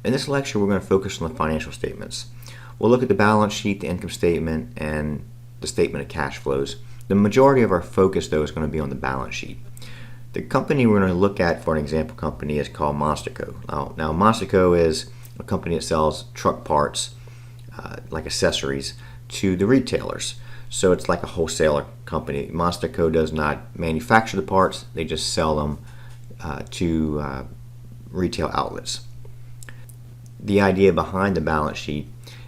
In this lecture, we're going to focus on the financial statements. We'll look at the balance sheet, the income statement, and the statement of cash flows. The majority of our focus, though, is going to be on the balance sheet. The company we're going to look at for an example company is called Monsterco. Now Monsterco is a company that sells truck parts, like accessories, to the retailers. So it's like a wholesaler company. Monsterco does not manufacture the parts, they just sell them to retail outlets. The idea behind the balance sheet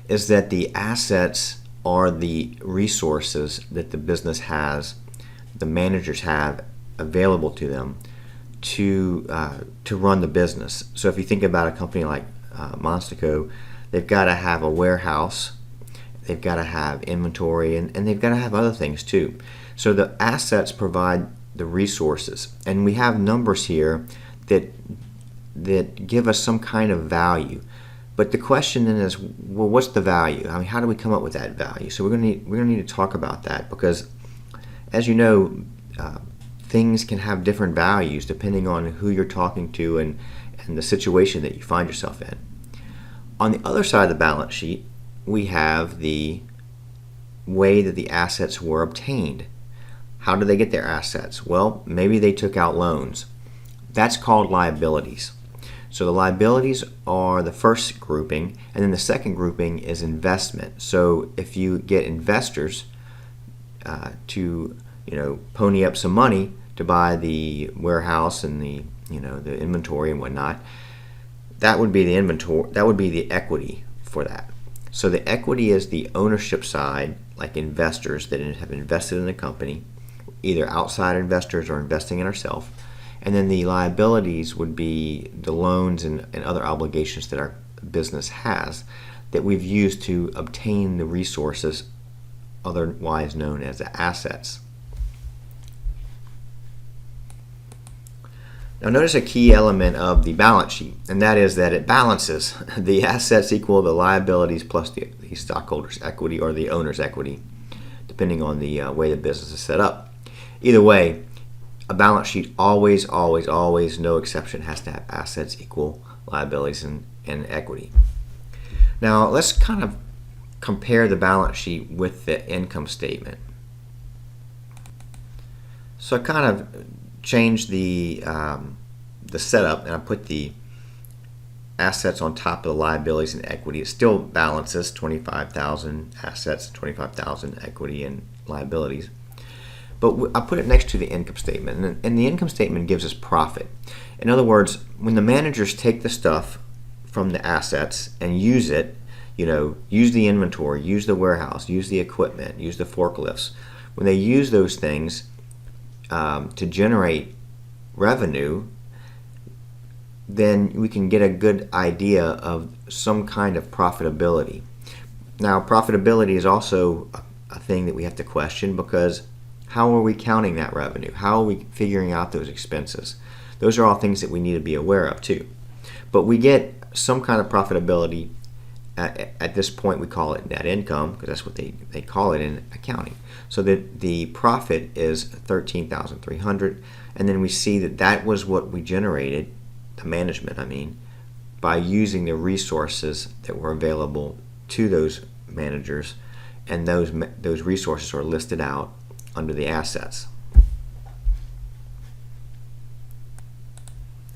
is that the assets are the resources that the business has, the managers have available to them to run the business. So if you think about a company like Monsterco, they've got to have a warehouse, they've got to have inventory, and they've got to have other things too. So the assets provide the resources, and we have numbers here that give us some kind of value. But the question then is, well, what's the value? I mean, how do we come up with that value? So we're going to need to talk about that, because, as you know, things can have different values depending on who you're talking to and the situation that you find yourself in. On the other side of the balance sheet, we have the way that the assets were obtained. How did they get their assets? Well, maybe they took out loans. That's called liabilities. So the liabilities are the first grouping, and then the second grouping is investment. So if you get investors to pony up some money to buy the warehouse and the inventory and whatnot, that would be the inventory. That would be the equity for that. So the equity is the ownership side, like investors that have invested in the company, either outside investors or investing in ourselves. And then the liabilities would be the loans and other obligations that our business has that we've used to obtain the resources, otherwise known as the assets. Now notice a key element of the balance sheet, and that is that it balances. The assets equal the liabilities plus the stockholders' equity or the owner's equity, depending on the way the business is set up. Either way, a balance sheet always, no exception, has to have assets equal liabilities and equity. Now let's kind of compare the balance sheet with the income statement. So I kind of changed the setup, and I put the assets on top of the liabilities and equity. It still balances 25,000 assets, 25,000 equity and liabilities. But I put it next to the income statement, and the income statement gives us profit. In other words, when the managers take the stuff from the assets and use it, use the inventory, use the warehouse, use the equipment, use the forklifts, when they use those things to generate revenue, then we can get a good idea of some kind of profitability. Now, profitability is also a thing that we have to question, because how are we counting that revenue? How are we figuring out those expenses? Those are all things that we need to be aware of too. But we get some kind of profitability. At this point, we call it net income, because that's what they call it in accounting. So that the profit is $13,300, and then we see that was what we generated, the management, by using the resources that were available to those managers, and those resources are listed out under the assets.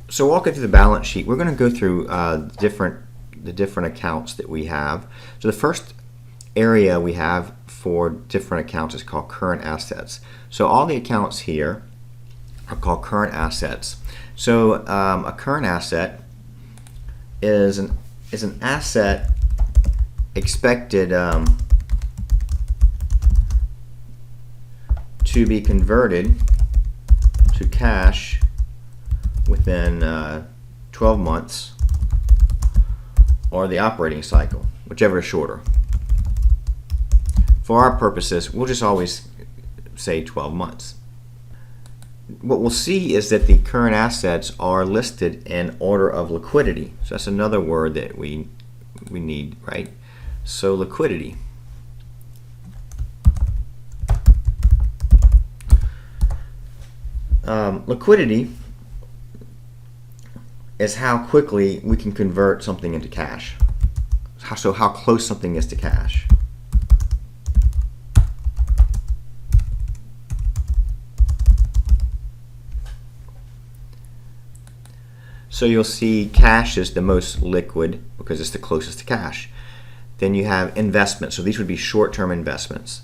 So walking through the balance sheet, we're going to go through the different accounts that we have. So the first area we have for different accounts is called current assets. So all the accounts here are called current assets. So a current asset is an asset expected to be converted to cash within 12 months or the operating cycle, whichever is shorter. For our purposes, we'll just always say 12 months. What we'll see is that the current assets are listed in order of liquidity. So that's another word that we need, right? So liquidity. Liquidity is how quickly we can convert something into cash. So how close something is to cash. So you'll see cash is the most liquid because it's the closest to cash. Then you have investments. So these would be short-term investments.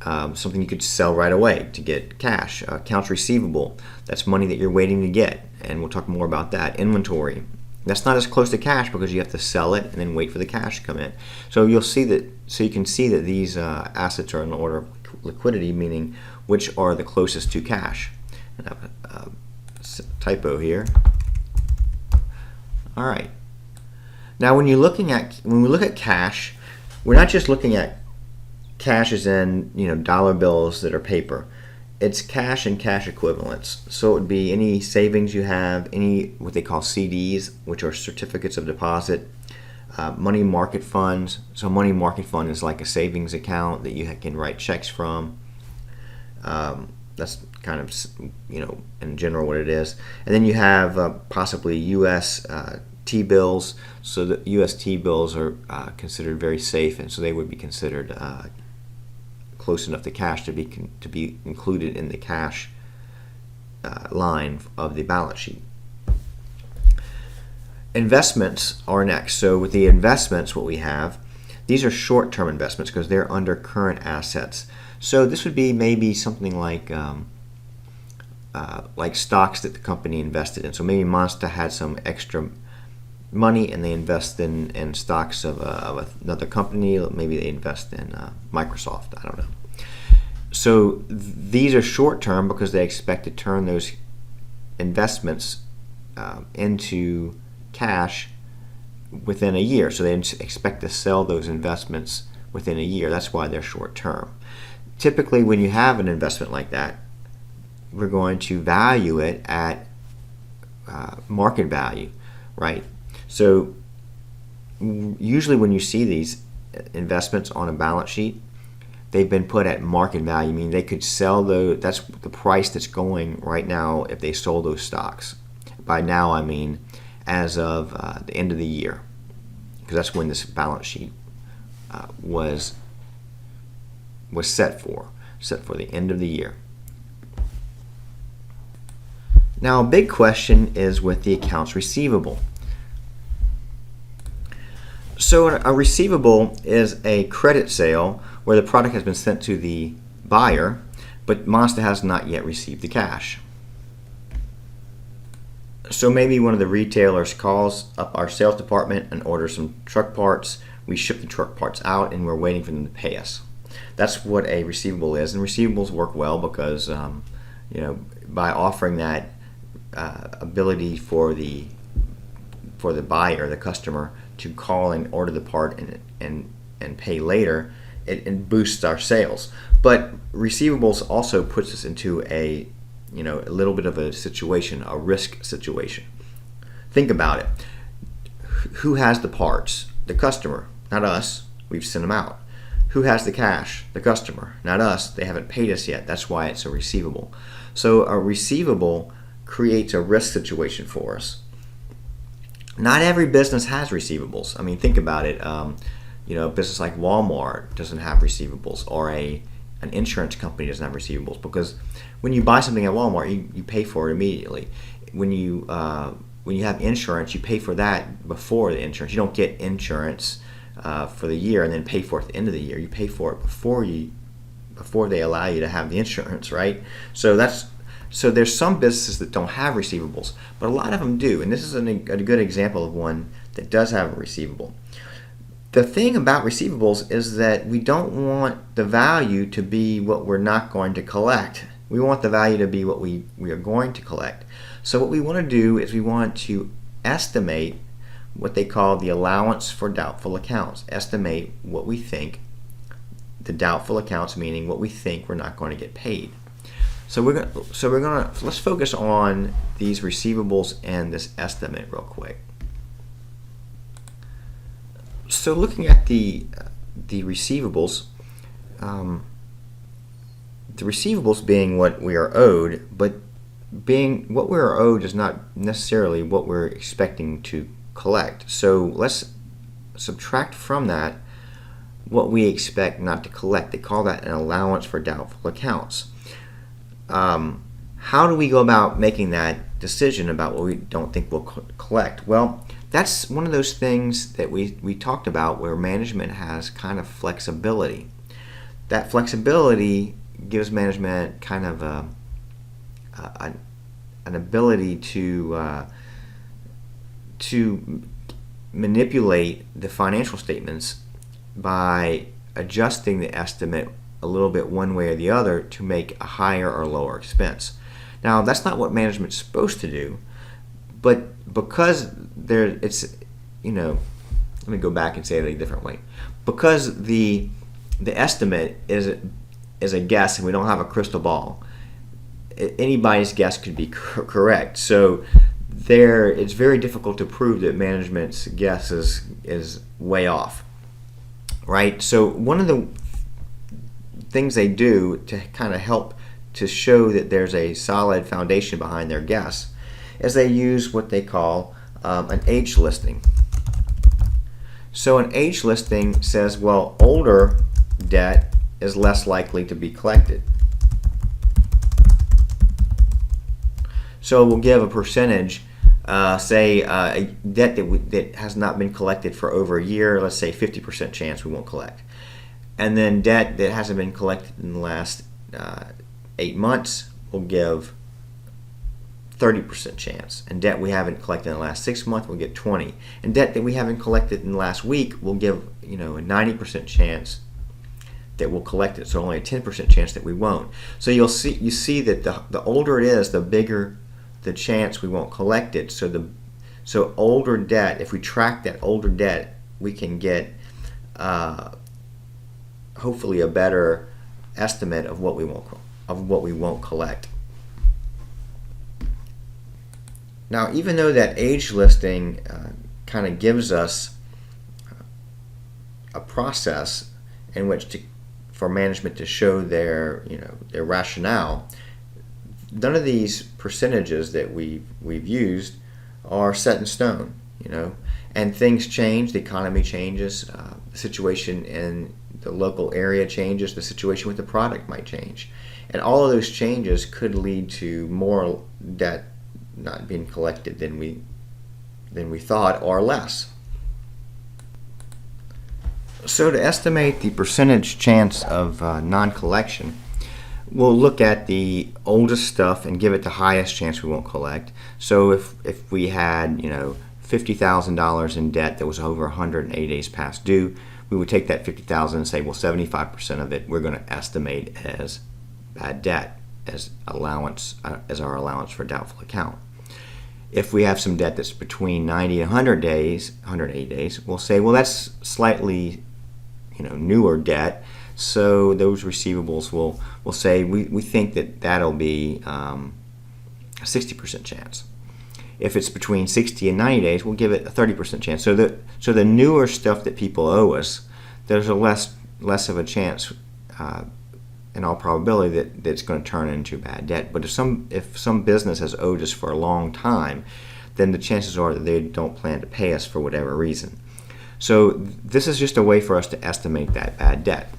Something you could sell right away to get cash. Accounts receivable, that's money that you're waiting to get, and we'll talk more about that. Inventory, that's not as close to cash because you have to sell it and then wait for the cash to come in. So you'll see that. So you can see that these assets are in order of liquidity, meaning which are the closest to cash. I have a typo here. All right. Now, when we look at cash, we're not just looking at cash as in dollar bills that are paper. It's cash and cash equivalents. So it would be any savings you have, any what they call CDs, which are certificates of deposit, money market funds. So money market fund is like a savings account that you can write checks from. That's kind of in general what it is. And then you have possibly U.S. T-bills. So the U.S. T-bills are considered very safe, and so they would be considered close enough to cash to be included in the cash line of the balance sheet. Investments are next. So with the investments, what we have, these are short-term investments because they're under current assets. So this would be maybe something like stocks that the company invested in. So maybe Monster had some extra money and they invest in stocks of another company. Maybe they invest in Microsoft. I don't know. So these are short term because they expect to turn those investments into cash within a year. So they expect to sell those investments within a year. That's why they're short term. Typically, when you have an investment like that, we're going to value it at market value, right? So usually when you see these investments on a balance sheet, they've been put at market value, meaning they could sell those. That's the price that's going right now if they sold those stocks. By now, I mean as of the end of the year, because that's when this balance sheet was set for the end of the year. Now, a big question is with the accounts receivable. So a receivable is a credit sale where the product has been sent to the buyer, but Monster has not yet received the cash. So maybe one of the retailers calls up our sales department and orders some truck parts. We ship the truck parts out and we're waiting for them to pay us. That's what a receivable is, and receivables work well because by offering that ability for the buyer, the customer, to call and order the part and pay later, it boosts our sales. But receivables also puts us into a little bit of a situation, a risk situation. Think about it. Who has the parts? The customer, not us. We've sent them out. Who has the cash? The customer, not us. They haven't paid us yet. That's why it's a receivable. So a receivable creates a risk situation for us. Not every business has receivables. I mean, think about it. A business like Walmart doesn't have receivables, or an insurance company doesn't have receivables, because when you buy something at Walmart, you pay for it immediately. When you have insurance, you pay for that before the insurance. You don't get insurance for the year and then pay for it at the end of the year. You pay for it before they allow you to have the insurance, right? So there's some businesses that don't have receivables, but a lot of them do, and this is a good example of one that does have a receivable. The thing about receivables is that we don't want the value to be what we're not going to collect. We want the value to be what we are going to collect. So what we want to do is we want to estimate what they call the allowance for doubtful accounts. Estimate what we think the doubtful accounts, meaning what we think we're not going to get paid. So let's focus on these receivables and this estimate real quick. So looking at the receivables, the receivables being what we are owed, but being what we're owed is not necessarily what we're expecting to collect. So let's subtract from that what we expect not to collect. They call that an allowance for doubtful accounts. How do we go about making that decision about what we don't think we'll collect? Well, that's one of those things that we talked about where management has kind of flexibility. That flexibility gives management kind of an ability to manipulate the financial statements by adjusting the estimate a little bit one way or the other to make a higher or lower expense. Now, that's not what management's supposed to do, but because let me go back and say it a different way. Because the estimate is a guess and we don't have a crystal ball, anybody's guess could be correct. So it's very difficult to prove that management's guess is way off, right? So one of the things they do to kind of help to show that there's a solid foundation behind their guess is they use what they call an age listing. So an age listing says, well, older debt is less likely to be collected. So we'll give a percentage, say a debt that has not been collected for over a year, let's say 50% chance we won't collect. And then debt that hasn't been collected in the last 8 months, we'll give 30% chance. And debt we haven't collected in the last 6 months, we'll get 20. And debt that we haven't collected in the last week, we'll give a 90% chance that we'll collect it. So only a 10% chance that we won't. So you see that the older it is, the bigger the chance we won't collect it. So older debt, if we track that older debt, we can get hopefully a better estimate of what we won't collect. Now, even though that age listing kind of gives us a process in which for management to show their rationale, none of these percentages that we've used are set in stone, and things change. The economy changes, the situation in the local area changes, the situation with the product might change, and all of those changes could lead to more debt not being collected than we thought, or less. So to estimate the percentage chance of non-collection, we'll look at the oldest stuff and give it the highest chance we won't collect. So if we had $50,000 in debt that was over 180 days past due, we would take that $50,000 and say, well, 75% of it we're going to estimate as bad debt, as our allowance for doubtful account. If we have some debt that's between 90 and 180 days, we'll say, well, that's slightly newer debt. So those receivables will say we think that'll be a 60% chance. If it's between 60 and 90 days, we'll give it a 30% chance. So the newer stuff that people owe us, there's a less of a chance, in all probability, that it's going to turn into bad debt. But if some business has owed us for a long time, then the chances are that they don't plan to pay us for whatever reason. So this is just a way for us to estimate that bad debt.